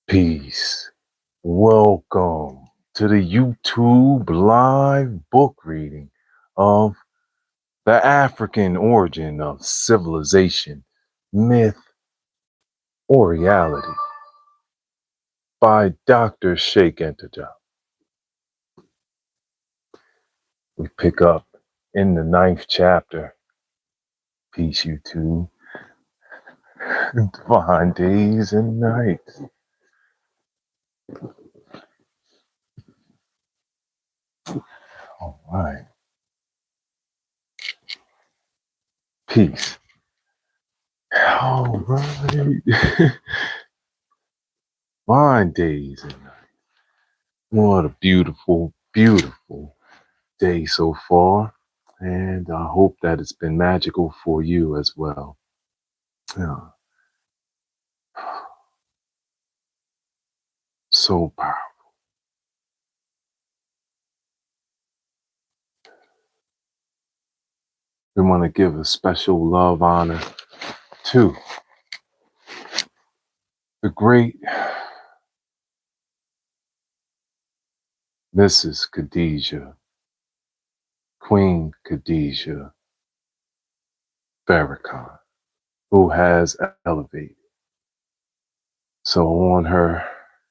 Peace. Welcome to the YouTube live book reading of The African Origin of Civilization, Myth or Reality by Dr. Cheikh Anta. We pick up in the 9th chapter. Peace, YouTube. Divine days and nights. All right. Peace. All right. Divine days and nights. What a beautiful, beautiful day so far. And I hope that it's been magical for you as well. Yeah. So powerful. We want to give a special love, honor to the great Mrs. Khadijah, Queen Khadijah Farrakhan, who has elevated. So on her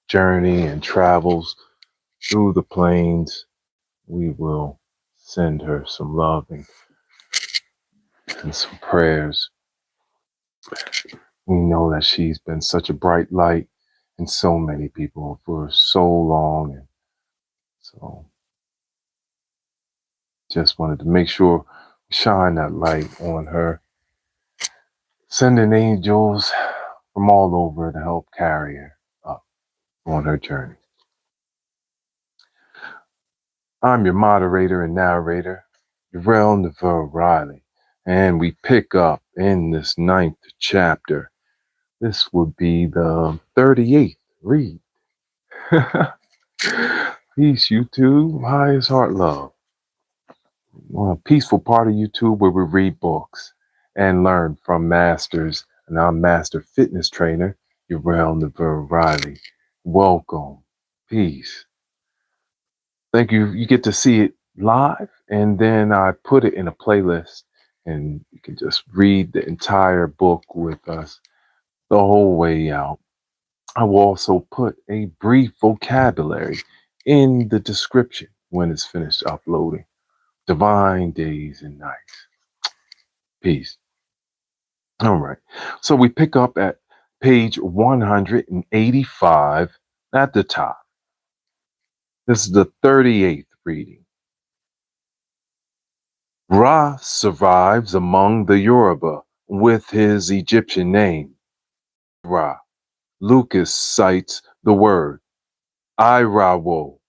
journey and travels through the plains, we will send her some love and some prayers. We know that she's been such a bright light in so many people for so long. And so just wanted to make sure we shine that light on her, sending angels from all over to help carry her up on her journey. I'm your moderator and narrator, Uriel Riley, and we pick up in this 9th chapter. This would be the 38th read. Peace, YouTube. Highest heart love. A peaceful part of YouTube where we read books and learn from masters. And I'm Master Fitness Trainer, Uriel Riley. Welcome. Peace. Thank you. You get to see it live, and then I put it in a playlist, and you can just read the entire book with us the whole way out. I will also put a brief vocabulary in the description when it's finished uploading. Divine days and nights. Peace. All right. So we pick up at page 185 at the top. This is the 38th reading. Ra survives among the Yoruba with his Egyptian name, Ra. Lucas cites the word Irawo,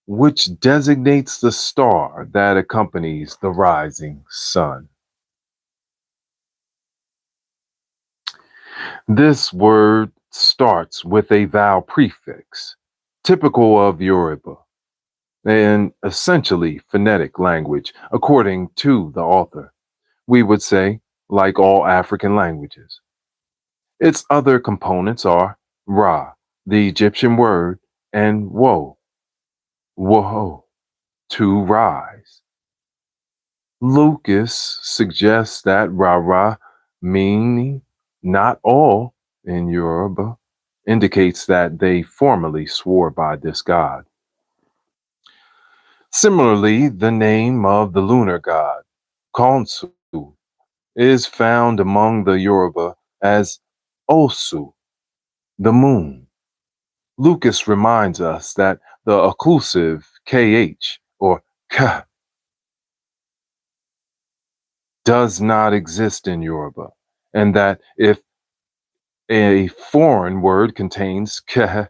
which designates the star that accompanies the rising sun. This word starts with a vowel prefix, typical of Yoruba, and essentially phonetic language, according to the author. We would say, like all African languages. Its other components are Ra, the Egyptian word, and Woho, to rise. Lucas suggests that Ra, meaning not all in Yoruba, indicates that they formerly swore by this god. Similarly, the name of the lunar god, Khonsu, is found among the Yoruba as Osu, the moon. Lucas reminds us that the occlusive KH, or K, does not exist in Yoruba, and that if a foreign word contains K,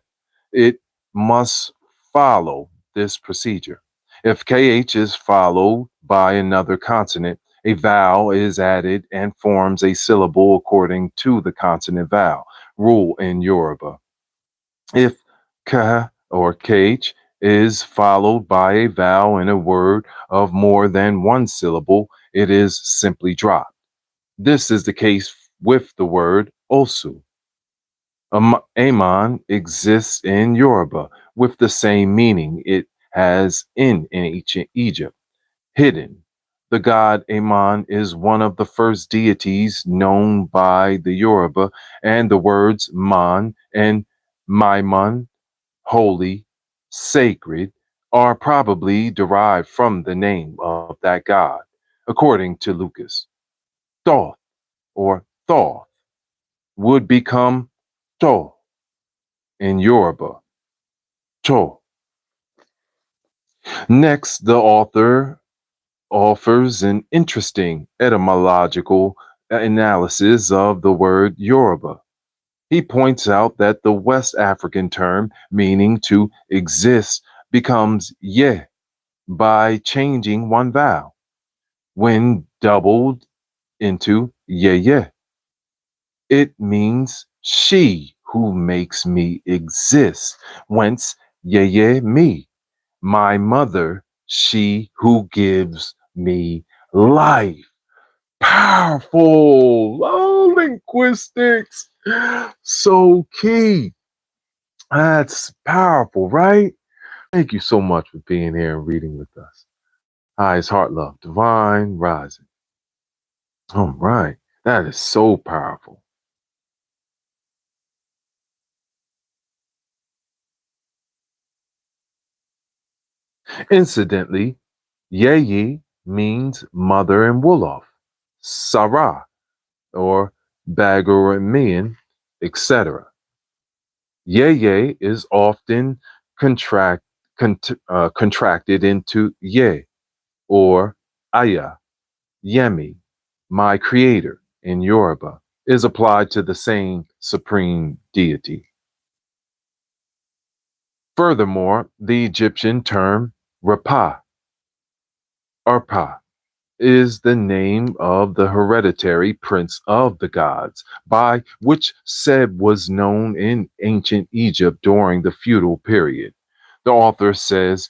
it must follow this procedure. If KH is followed by another consonant, a vowel is added and forms a syllable according to the consonant vowel rule in Yoruba. If K or KH is followed by a vowel in a word of more than one syllable, it is simply dropped. This is the case with the word Osu. Amon exists in Yoruba with the same meaning it has in ancient Egypt, hidden. The god Amon is one of the first deities known by the Yoruba, and the words Man and Maimon, holy, sacred, are probably derived from the name of that god. According to Lucas, Thoth or Thoth would become To in Yoruba, To. Next, the author offers an interesting etymological analysis of the word Yoruba. He points out that the West African term meaning to exist becomes ye by changing one vowel. When doubled into ye, it means she who makes me exist. Whence ye me, my mother, she who gives me life. Powerful. Oh, linguistics. So key. That's powerful, right? Thank you so much for being here and reading with us. Hi, it's Heart Love, Divine Rising. All right. That is so powerful. Incidentally, Yeyi means mother in Wolof, Sarah, or Bagoramian, etc. Yeye is often contracted into Ye or Aya, Yemi, my creator in Yoruba, is applied to the same supreme deity. Furthermore, the Egyptian term Rapa, Arpa, is the name of the hereditary prince of the gods, by which Seb was known in ancient Egypt during the feudal period. The author says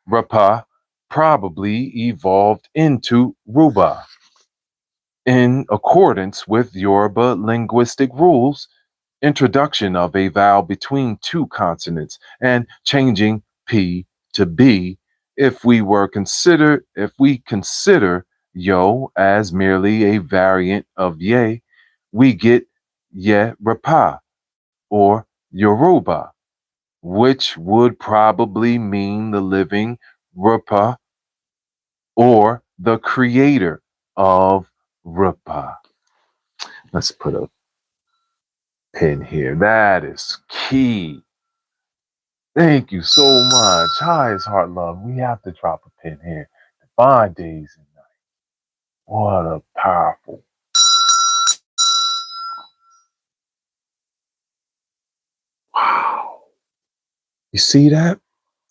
Rapa probably evolved into Ruba. In accordance with Yoruba linguistic rules, introduction of a vowel between two consonants and changing P to B, if we consider yo as merely a variant of ye, we get ye rapa or Yoruba, which would probably mean the living Rupa or the creator of Rupa. Let's put a pin here. That is key. Thank you so much. Hi, it's Heart Love. We have to drop a pin here. Divine days and nights. What a powerful. Wow. You see that?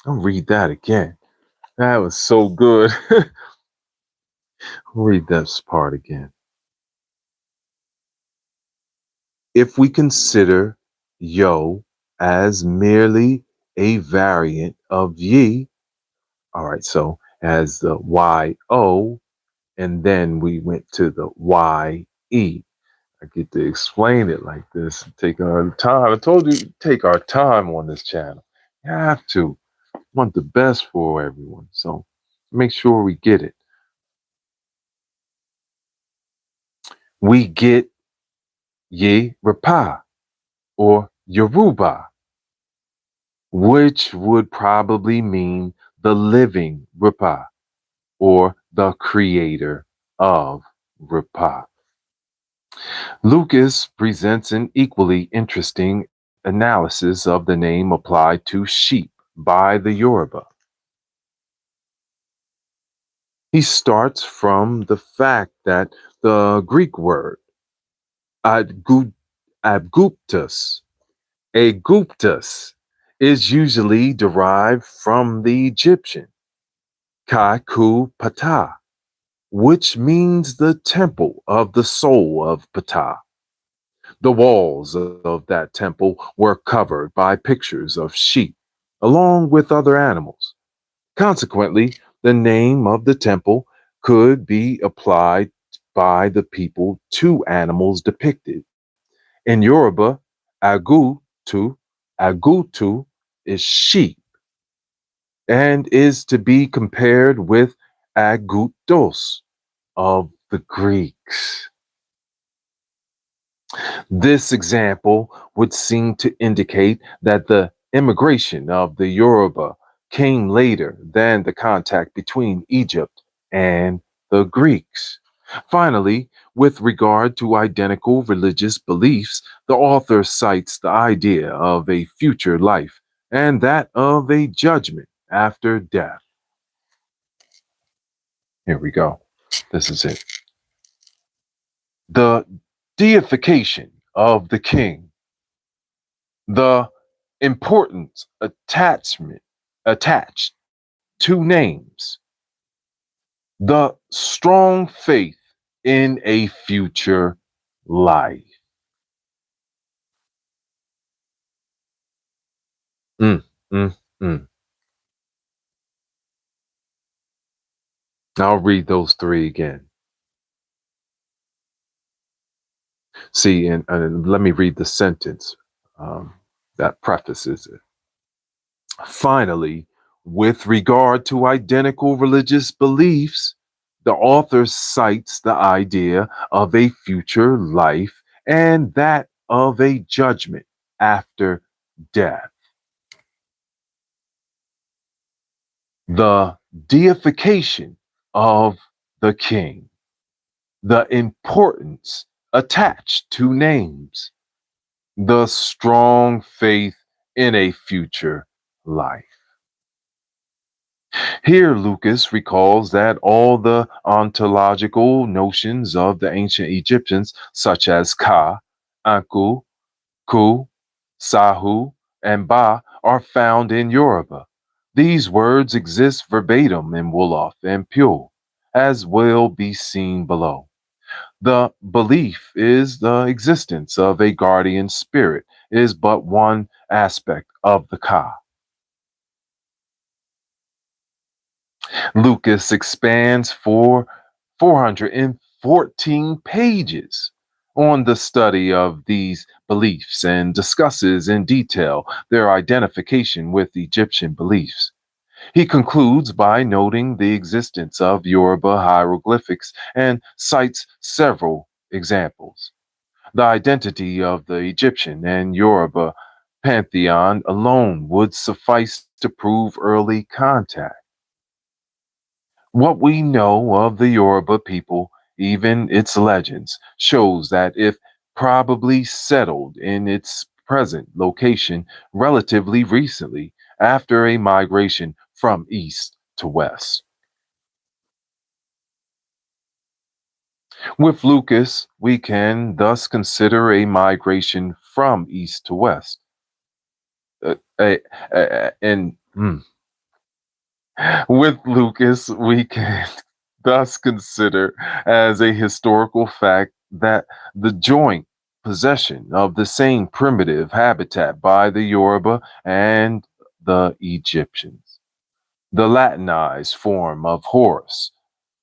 I'll read that again. That was so good. I'll read this part again. If we consider yo as merely a variant of ye, all right, so as the yo, and then we went to the ye. I get to explain it like this, taking our time. I told you, take our time on this channel. You have to. Want the best for everyone. So make sure we get it. We get Ye Rapa or Yoruba, which would probably mean the living Rapa or the creator of Rapa. Lucas presents an equally interesting analysis of the name applied to sheep by the Yoruba. He starts from the fact that the Greek word adgu- abguptus, aguptus, is usually derived from the Egyptian Kaiku Ptah, which means the temple of the soul of Ptah. The walls of that temple were covered by pictures of sheep, along with other animals. Consequently, the name of the temple could be applied by the people to animals depicted. In Yoruba, Agutu, Agutu is sheep and is to be compared with Agutos of the Greeks. This example would seem to indicate that the immigration of the Yoruba came later than the contact between Egypt and the Greeks. Finally, with regard to identical religious beliefs, the author cites the idea of a future life and that of a judgment after death. Here we go. This is it. The deification of the king, the importance attached to names, the strong faith in a future life. Mm, mm, mm. I'll read those three again. See, and let me read the sentence that prefaces it. Finally, with regard to identical religious beliefs, the author cites the idea of a future life and that of a judgment after death. The deification of the king, the importance attached to names, the strong faith in a future life. Here, Lucas recalls that all the ontological notions of the ancient Egyptians, such as Ka, Anku, Ku, Sahu, and Ba, are found in Yoruba. These words exist verbatim in Wolof and Pure, as will be seen below. The belief is the existence of a guardian spirit, is but one aspect of the Ka. Lucas expands for 414 pages on the study of these beliefs and discusses in detail their identification with Egyptian beliefs. He concludes by noting the existence of Yoruba hieroglyphics and cites several examples. The identity of the Egyptian and Yoruba pantheon alone would suffice to prove early contact. What we know of the Yoruba people, even its legends, shows that it probably settled in its present location relatively recently after a migration from east to west. With Lucas, we can thus consider a migration from east to west. Uh, uh, and With Lucas, we can thus consider as a historical fact that the joint possession of the same primitive habitat by the Yoruba and the Egyptians. The Latinized form of Horus,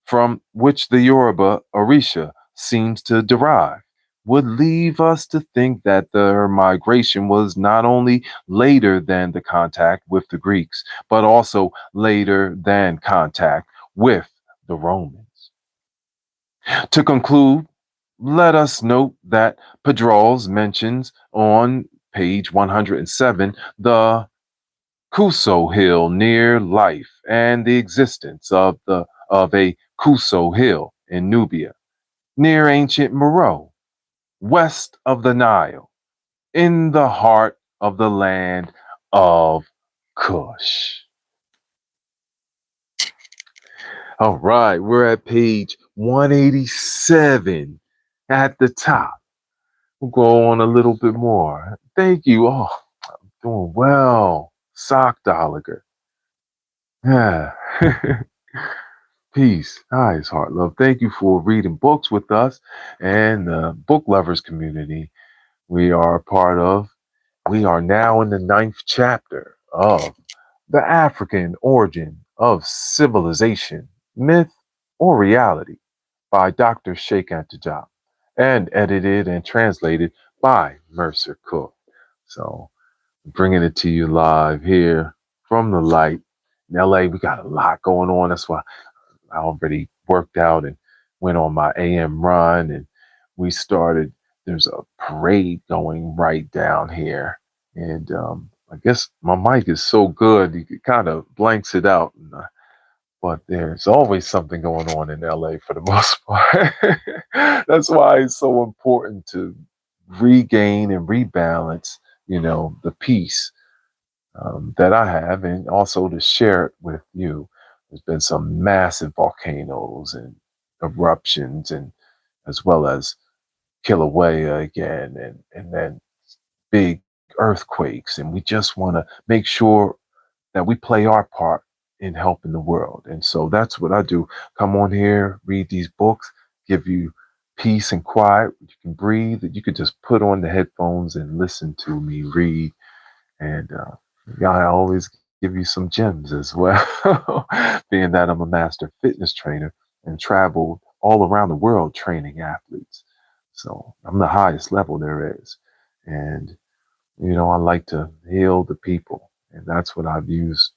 from which the Yoruba Orisha seems to derive, would leave us to think that their migration was not only later than the contact with the Greeks, but also later than contact with the Romans. To conclude, let us note that Pedrols mentions on page 107 the Kuso Hill near Life and the existence of a Kuso Hill in Nubia, near ancient Meroe, west of the Nile, in the heart of the land of Cush. All right, we're at page 187 at the top. We'll go on a little bit more. Thank you. Oh, doing well. Sock Dolliger. Yeah. Peace. Hi, it's Heart Love. Thank you for reading books with us and the book lovers community we are a part of. We are now in the ninth chapter of The African Origin of Civilization, Myth or Reality by Dr. Cheikh Anta and edited and translated by Mercer Cook. So bringing it to you live here from the light in LA. We got a lot going on. That's why I already worked out and went on my AM run, and we started. There's a parade going right down here, and I guess my mic is so good it kind of blanks it out. But there's always something going on in LA for the most part. That's why it's so important to regain and rebalance, the peace that I have, and also to share it with you. There's been some massive volcanoes and eruptions, and as well as Kilauea again, and then big earthquakes. And we just want to make sure that we play our part in helping the world. And so that's what I do. Come on here, read these books, give you peace and quiet. You can breathe. You could just put on the headphones and listen to me read. And I always give you some gems as well, being that I'm a master fitness trainer and traveled all around the world training athletes. So I'm the highest level there is. And, I like to heal the people. And that's what I've used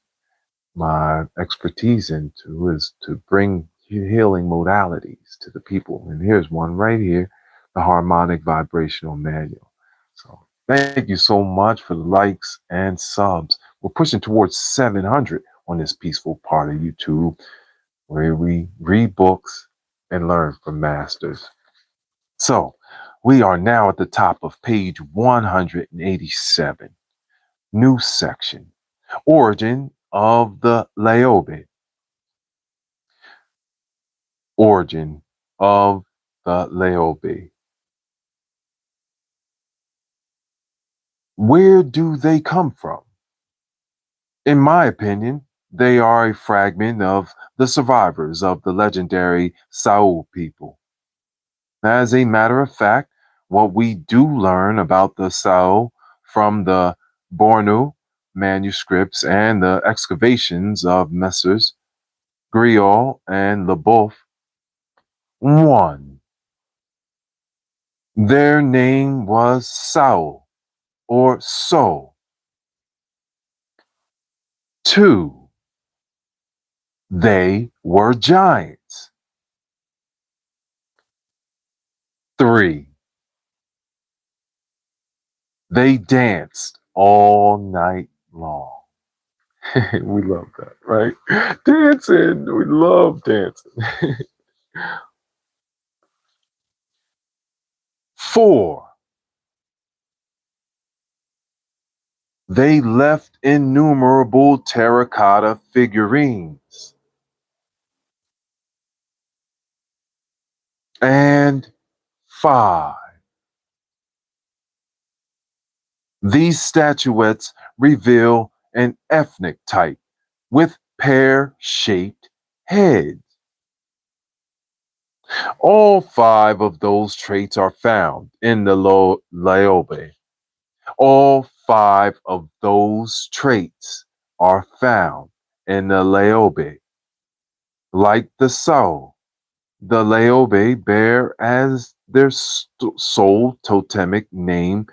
my expertise into, is to bring healing modalities to the people. And here's one right here, the harmonic vibrational manual. So thank you so much for the likes and subs. We're pushing towards 700 on this peaceful part of YouTube, where we read books and learn from masters. So we are now at the top of page 187, new section, origin of the Laobe. Origin of the Laobe. Where do they come from? In my opinion, they are a fragment of the survivors of the legendary Sao people. As a matter of fact, what we do learn about the Sao from the Bornu manuscripts and the excavations of Messrs. Griol and Leboeuf. 1. Their name was Sao or So. 2. They were giants. 3. They danced all night long. We love that, right? Dancing. We love dancing. 4. They left innumerable terracotta figurines. And 5. These statuettes reveal an ethnic type with pear-shaped heads. All 5 of those traits are found in the Laobe. All 5 of those traits are found in the Laobe. Like the Sao, the Laobe bear as their sole totemic name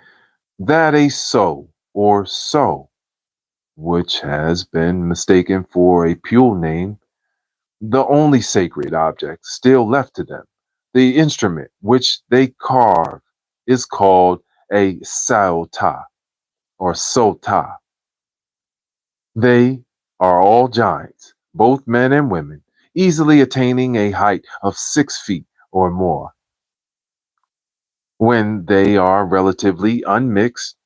that a So or So, which has been mistaken for a Pule name, the only sacred object still left to them. The instrument which they carve is called a saota or sota. They are all giants, both men and women, easily attaining a height of 6 feet or more. When they are relatively unmixed,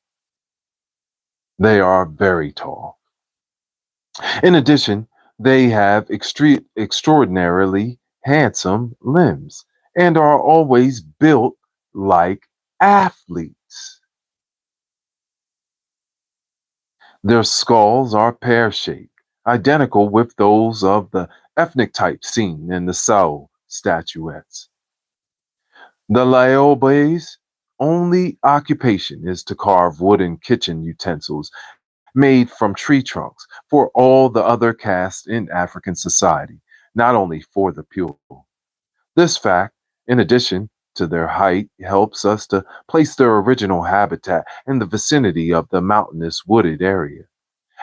they are very tall. In addition, they have extraordinarily handsome limbs and are always built like athletes. Their skulls are pear shaped, identical with those of the ethnic type seen in the Sao statuettes. The Laobe's only occupation is to carve wooden kitchen utensils made from tree trunks for all the other castes in African society, not only for the Pure. This fact, in addition to their height helps us to place their original habitat in the vicinity of the mountainous wooded area.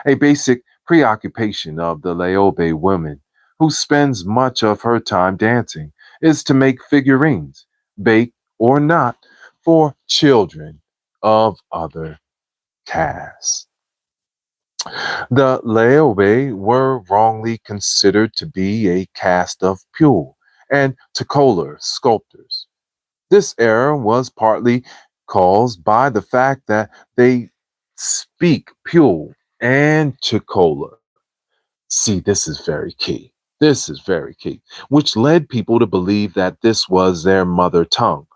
A basic preoccupation of the Laobe woman, who spends much of her time dancing, is to make figurines, baked or not, for children of other castes. The Laobe were wrongly considered to be a caste of Pule and Tukola sculptors. This error was partly caused by the fact that they speak Pule and Tukola. See, this is very key. This is very key, which led people to believe that this was their mother tongue.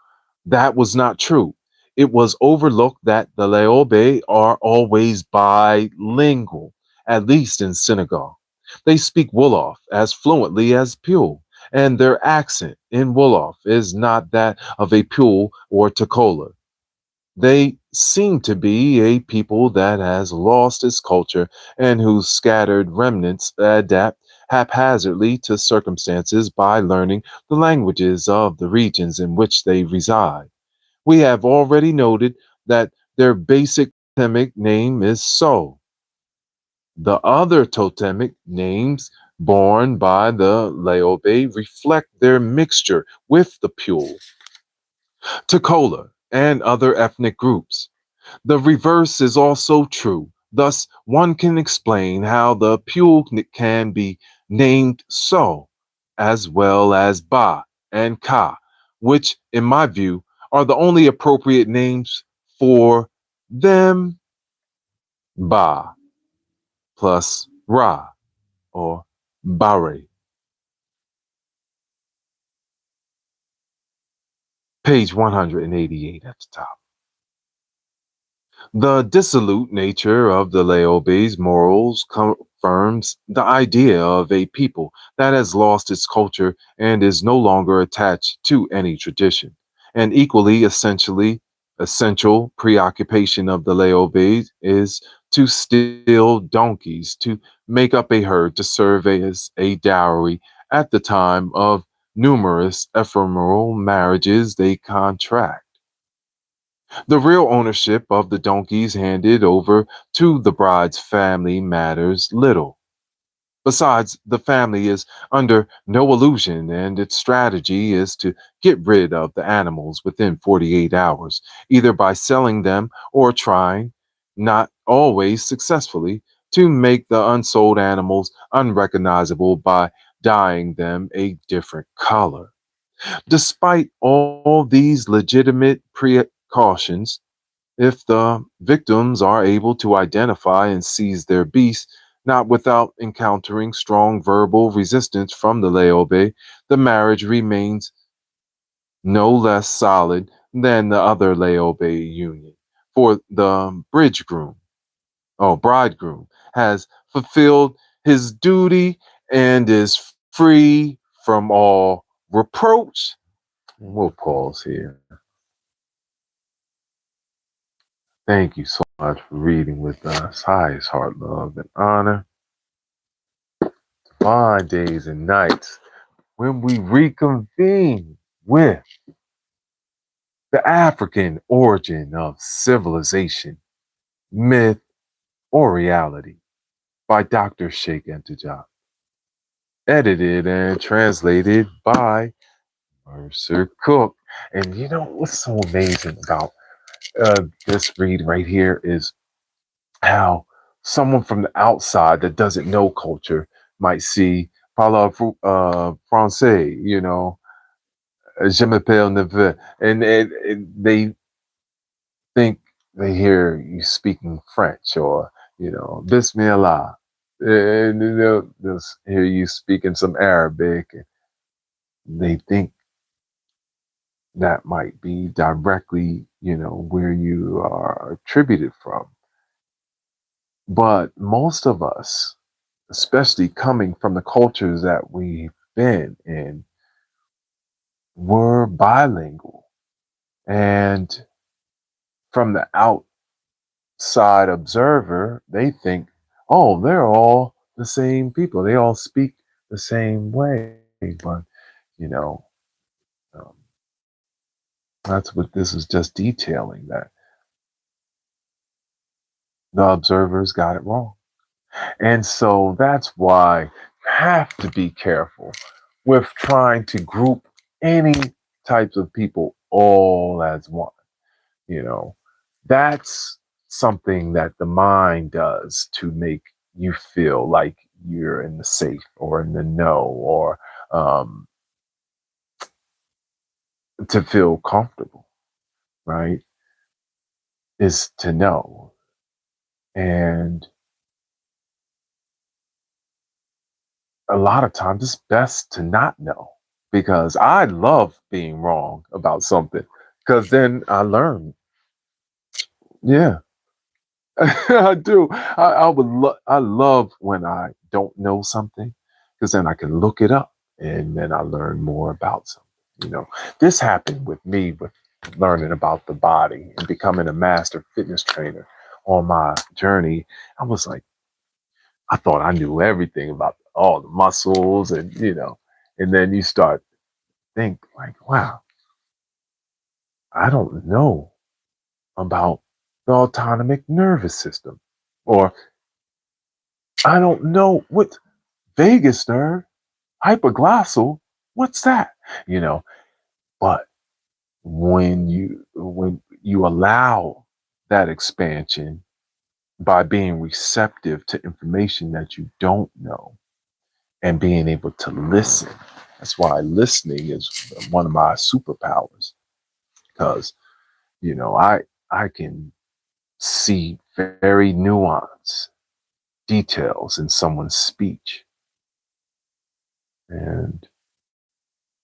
That was not true. It was overlooked that the Leobe are always bilingual, at least in Senegal. They speak Wolof as fluently as Pule, and their accent in Wolof is not that of a Pule or Tukola. They seem to be a people that has lost its culture and whose scattered remnants adapt haphazardly to circumstances by learning the languages of the regions in which they reside. We have already noted that their basic totemic name is So. The other totemic names borne by the Laobe reflect their mixture with the Pule, Tukola, and other ethnic groups. The reverse is also true. Thus, one can explain how the Pule can be named So, as well as Ba and Ka, which, in my view, are the only appropriate names for them. Ba plus Ra or Bare. Page 188 at the top. The dissolute nature of the Laobe's morals confirms the idea of a people that has lost its culture and is no longer attached to any tradition. An equally essential preoccupation of the Laobe is to steal donkeys to make up a herd to serve as a dowry at the time of numerous ephemeral marriages they contract. The real ownership of the donkeys handed over to the bride's family matters little. Besides, the family is under no illusion, and its strategy is to get rid of the animals within 48 hours, either by selling them or trying, not always successfully, to make the unsold animals unrecognizable by dyeing them a different color. Despite all these legitimate precautions, if the victims are able to identify and seize their beasts, not without encountering strong verbal resistance from the Leobe, the marriage remains no less solid than the other Leobe union. For the bridegroom, has fulfilled his duty and is free from all reproach. We'll pause here. Thank you so much for reading with us. Highest heart, love, and honor. Fine days and nights when we reconvene with the African origin of civilization, myth, or reality by Dr. Cheikh Anta, edited and translated by Mercer Cook. And you know what's so amazing about this read right here is how someone from the outside that doesn't know culture might see parle français, je m'appelle Neveu, and they think they hear you speaking French or, Bismillah. And they'll hear you speaking some Arabic. And they think that might be directly, where you are attributed from. But most of us, especially coming from the cultures that we've been in, were bilingual. And from the outside observer, they think, oh, they're all the same people. They all speak the same way. But, you know, um, That's what this is just detailing, that the observers got it wrong. And so that's why you have to be careful with trying to group any types of people all as one. You know, that's something that the mind does to make you feel like you're in the safe or in the know, or um, to feel comfortable, right? Is to know. And a lot of times it's best to not know, because I love being wrong about something, because then I learn. Yeah, I do. I love when I don't know something, because then I can look it up and then I learn more about something. You know, this happened with me with learning about the body and becoming a master fitness trainer on my journey. I was like, I thought I knew everything about all the muscles, and and then you start think like, wow, I don't know about the autonomic nervous system, or I don't know what vagus nerve, hypoglossal, what's that? You know, but when you allow that expansion by being receptive to information that you don't know and being able to listen. That's why listening is one of my superpowers, because I can see very nuanced details in someone's speech, and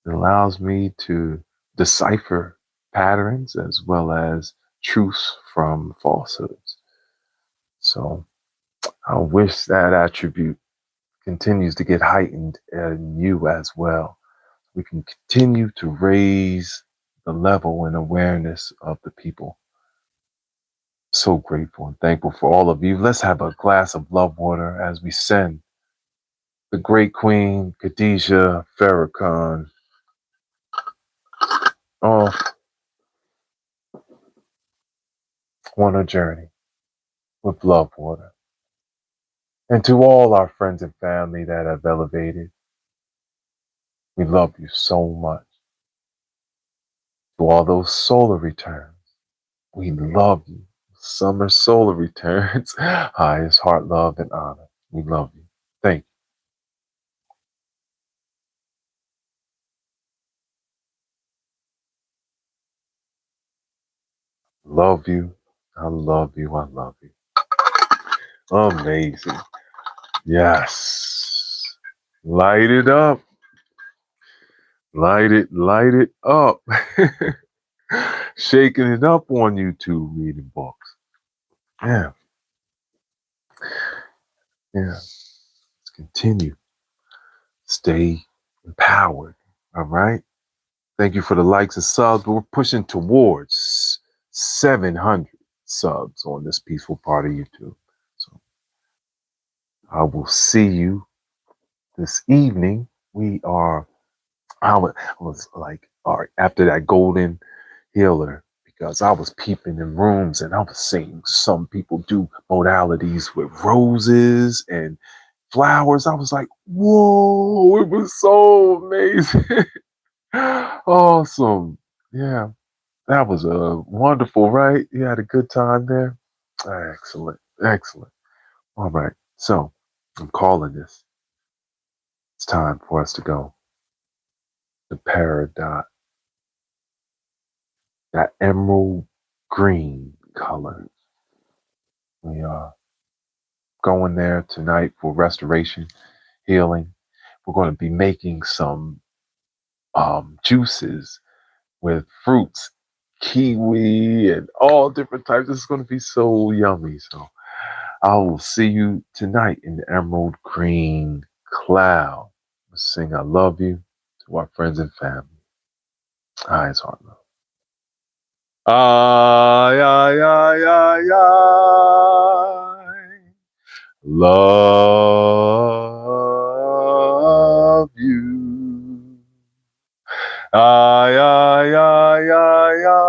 it allows me to decipher patterns as well as truths from falsehoods. So I wish that attribute continues to get heightened in you as well. We can continue to raise the level and awareness of the people. So grateful and thankful for all of you. Let's have a glass of love water as we send the great Queen Khadijah Farrakhan off on a journey with love water. And to all our friends and family that have elevated, we love you so much. To all those solar returns, we love you. Summer solar returns, highest heart, love, and honor. We love you. Thank you. Love you. I love you. I love you. Amazing. Yes. Light it up. Light it up. Shaking it up on YouTube, reading books. Yeah. Yeah. Let's continue. Stay empowered. All right. Thank you for the likes and subs, but we're pushing towards 700 subs on this peaceful part of YouTube. So I will see you this evening. I was like, all right, after that golden healer, because I was peeping in rooms and I was seeing some people do modalities with roses and flowers. I was like, whoa, it was so amazing. Awesome. Yeah, that was wonderful, right? You had a good time there? Excellent. Excellent. All right. So I'm calling this. It's time for us to go. The Peridot, that emerald green color. We are going there tonight for restoration, healing. We're going to be making some juices with fruits, kiwi, and all different types. It's going to be so yummy. So I will see you tonight in the emerald green cloud. We'll sing I love you to our friends and family. Eyes heart love. Ay, ay, ay, ay, ay. Love you. Ay, ay, ay, ay, ay.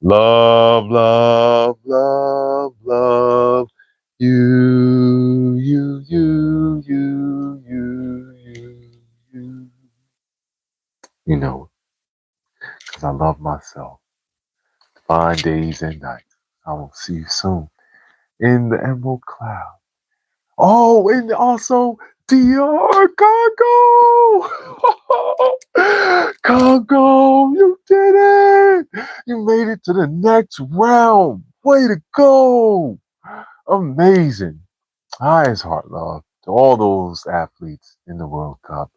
Love, love, love, love. You. You know, because I love myself. Fine days and nights. I will see you soon in the Emerald Cloud. Oh, and also DR Congo! Congo, you did it! You made it to the next round. Way to go! Amazing. Highest heart love to all those athletes in the World Cup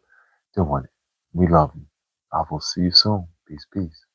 doing it. We love you. I will see you soon. Peace, peace.